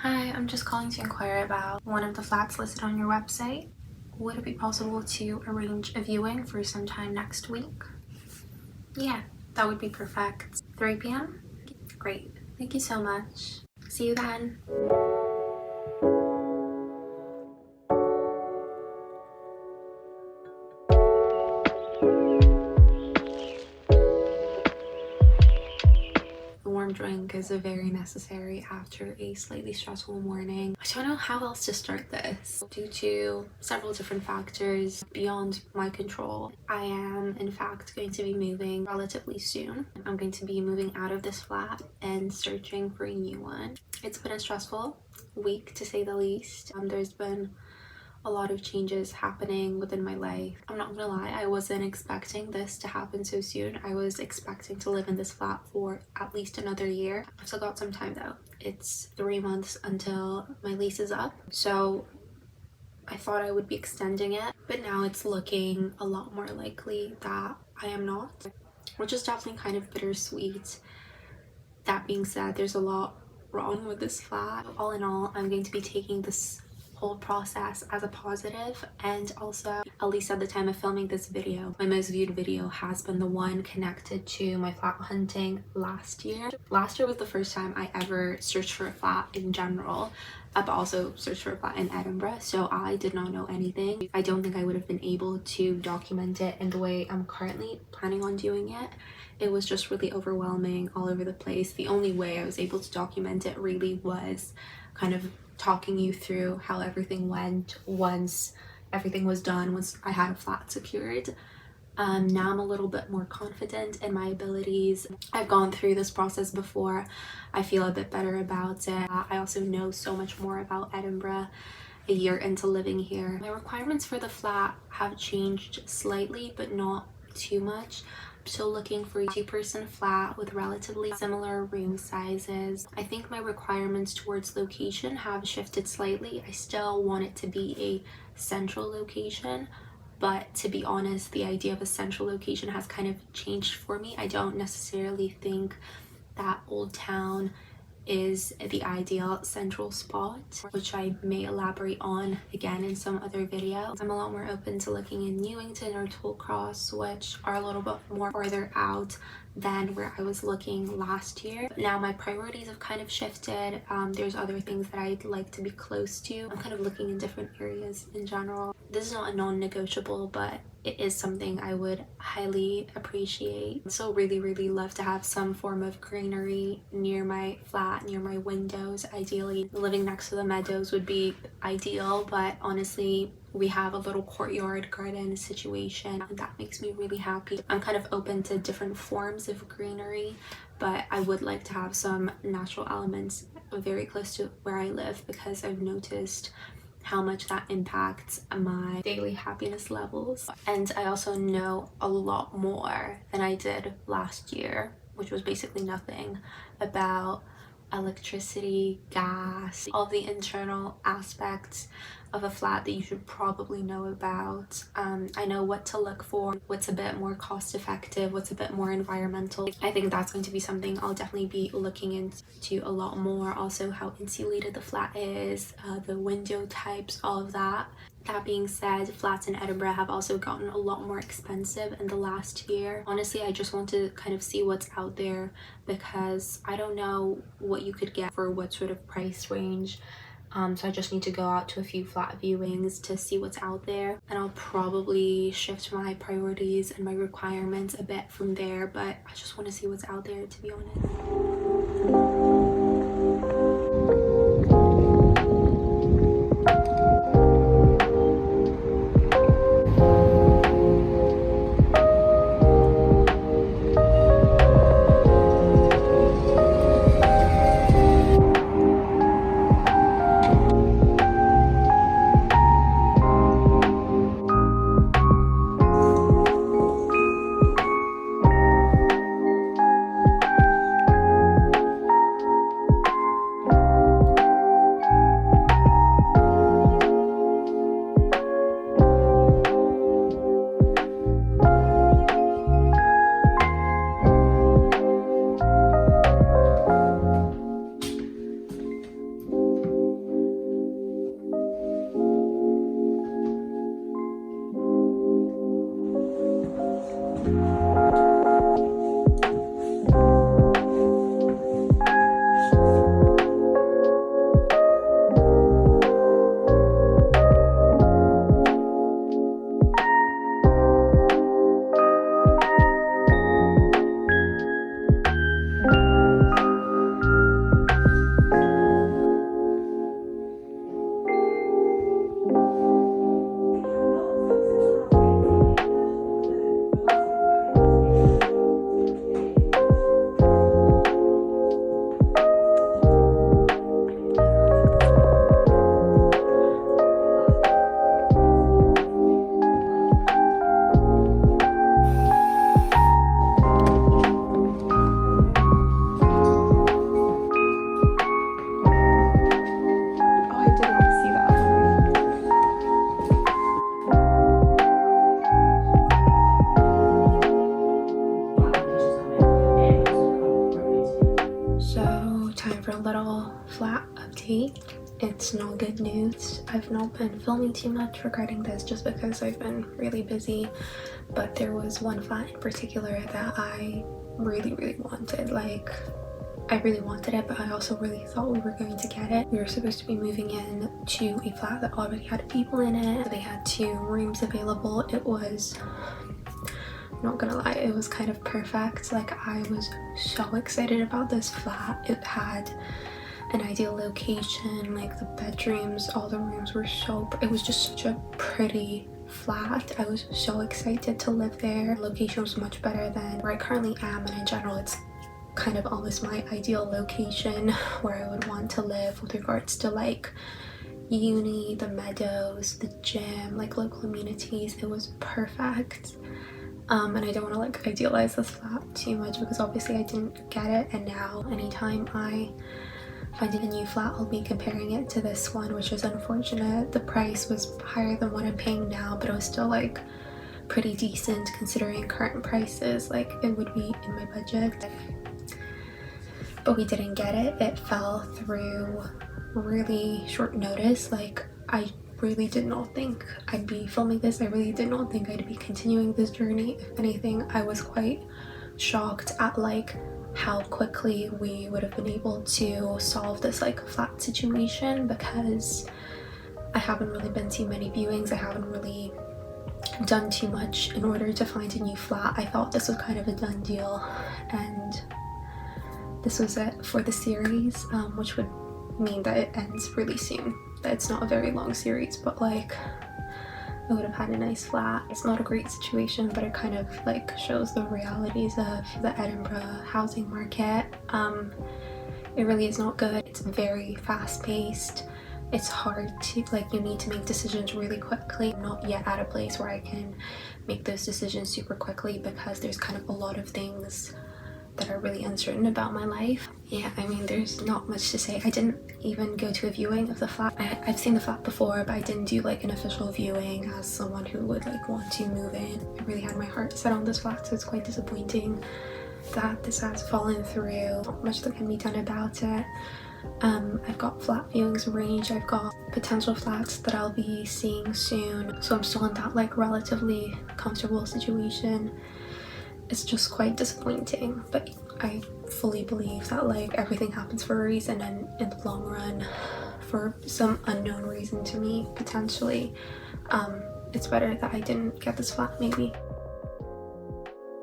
Hi, I'm just calling to inquire about one of the flats listed on your website. Would it be possible to arrange a viewing for sometime next week? Yeah, that would be perfect. 3 p.m? Great. Thank you so much. See you then. A warm drink is very necessary after a slightly stressful morning. I don't know how else to start this. Due to several different factors beyond my control, I am in fact going to be moving relatively soon. I'm going to be moving out of this flat and searching for a new one. It's been a stressful week to say the least. There's been a lot of changes happening within my life. I'm not gonna lie, I wasn't expecting this to happen so soon. I was expecting to live in this flat for at least another year. I've still got some time though. It's 3 months until my lease is up. So I thought I would be extending it, but now it's looking a lot more likely that I am not, which is definitely kind of bittersweet. That being said, there's a lot wrong with this flat. All in all, I'm going to be taking this whole process as a positive, and also, at least at the time of filming this video, my most viewed video has been the one connected to my flat hunting last year. Last year was the first time I ever searched for a flat in general, but also searched for a flat in Edinburgh, so I did not know anything. I don't think I would have been able to document it in the way I'm currently planning on doing it. It was just really overwhelming all over the place. The only way I was able to document it really was kind of talking you through how everything went once everything was done, once I had a flat secured. Now I'm a little bit more confident in my abilities. I've gone through this process before. I feel a bit better about it. I also know so much more about Edinburgh a year into living here. My requirements for the flat have changed slightly, but not too much. I'm still looking for a 2-person flat with relatively similar room sizes. I think my requirements towards location have shifted slightly. I still want it to be a central location, but to be honest, the idea of a central location has kind of changed for me. I don't necessarily think that Old Town is the ideal central spot, which I may elaborate on again in some other video. I'm a lot more open to looking in Newington or Tollcross, which are a little bit more farther out than where I was looking last year. But now my priorities have kind of shifted. There's other things that I'd like to be close to. I'm kind of looking in different areas in general. This is not a non-negotiable, but it is something I would highly appreciate. So really love to have some form of greenery near my flat, near my windows. Ideally, living next to the meadows would be ideal, but honestly, we have a little courtyard garden situation, and that makes me really happy. I'm kind of open to different forms of greenery, but I would like to have some natural elements very close to where I live, because I've noticed how much that impacts my daily happiness levels. And I also know a lot more than I did last year, which was basically nothing, about electricity, gas, all the internal aspects of a flat that you should probably know about. I know what to look for, what's a bit more cost effective, what's a bit more environmental. I think that's going to be something I'll definitely be looking into a lot more. Also, how insulated the flat is, the window types, all of that. That being said, flats in Edinburgh have also gotten a lot more expensive in the last year. Honestly, I just want to kind of see what's out there, because I don't know what you could get for what sort of price range. So I just need to go out to a few flat viewings to see what's out there, and I'll probably shift my priorities and my requirements a bit from there, but I just want to see what's out there, to be honest. flat update. It's not good news. I've not been filming too much regarding this just because I've been really busy, but there was one flat in particular that I really wanted. Like, I really wanted it, but I also really thought we were going to get it. We were supposed to be moving in to a flat that already had people in it. They had 2 rooms available. It was, not gonna lie, it was kind of perfect. Like, I was so excited about this flat. It had an ideal location, like the bedrooms, all the rooms were so, it was just such a pretty flat. I was so excited to live there. The location was much better than where I currently am, and in general it's kind of almost my ideal location where I would want to live with regards to like uni, the meadows, the gym, like local amenities. It was perfect. And I don't want to like idealize this flat too much because obviously I didn't get it, and now anytime I find a new flat I'll be comparing it to this one, which is unfortunate. The price was higher than what I'm paying now, but it was still like pretty decent considering current prices. Like, it would be in my budget. But we didn't get it. It fell through really short notice. Like, I really did not think I'd be filming this. I really did not think I'd be continuing this journey. If anything, I was quite shocked at like how quickly we would have been able to solve this like flat situation, because I haven't really been to many viewings. I haven't really done too much in order to find a new flat. I thought this was kind of a done deal, and this was it for the series, which would mean that it ends really soon. That it's not a very long series, but like I would have had a nice flat. It's not a great situation, but it kind of like shows the realities of the Edinburgh housing market. It really is not good. It's very fast-paced. It's hard to, like, you need to make decisions really quickly. I'm not yet at a place where I can make those decisions super quickly because there's kind of a lot of things that are really uncertain about my life. Yeah, I mean, there's not much to say. I didn't even go to a viewing of the flat. I've seen the flat before, but I didn't do like an official viewing as someone who would like want to move in. I really had my heart set on this flat, so it's quite disappointing that this has fallen through. Not much that can be done about it. I've got flat viewings arranged. I've got potential flats that I'll be seeing soon, so I'm still in that like relatively comfortable situation. It's just quite disappointing, but I fully believe that like everything happens for a reason, and in the long run, for some unknown reason to me potentially, it's better that I didn't get this flat maybe.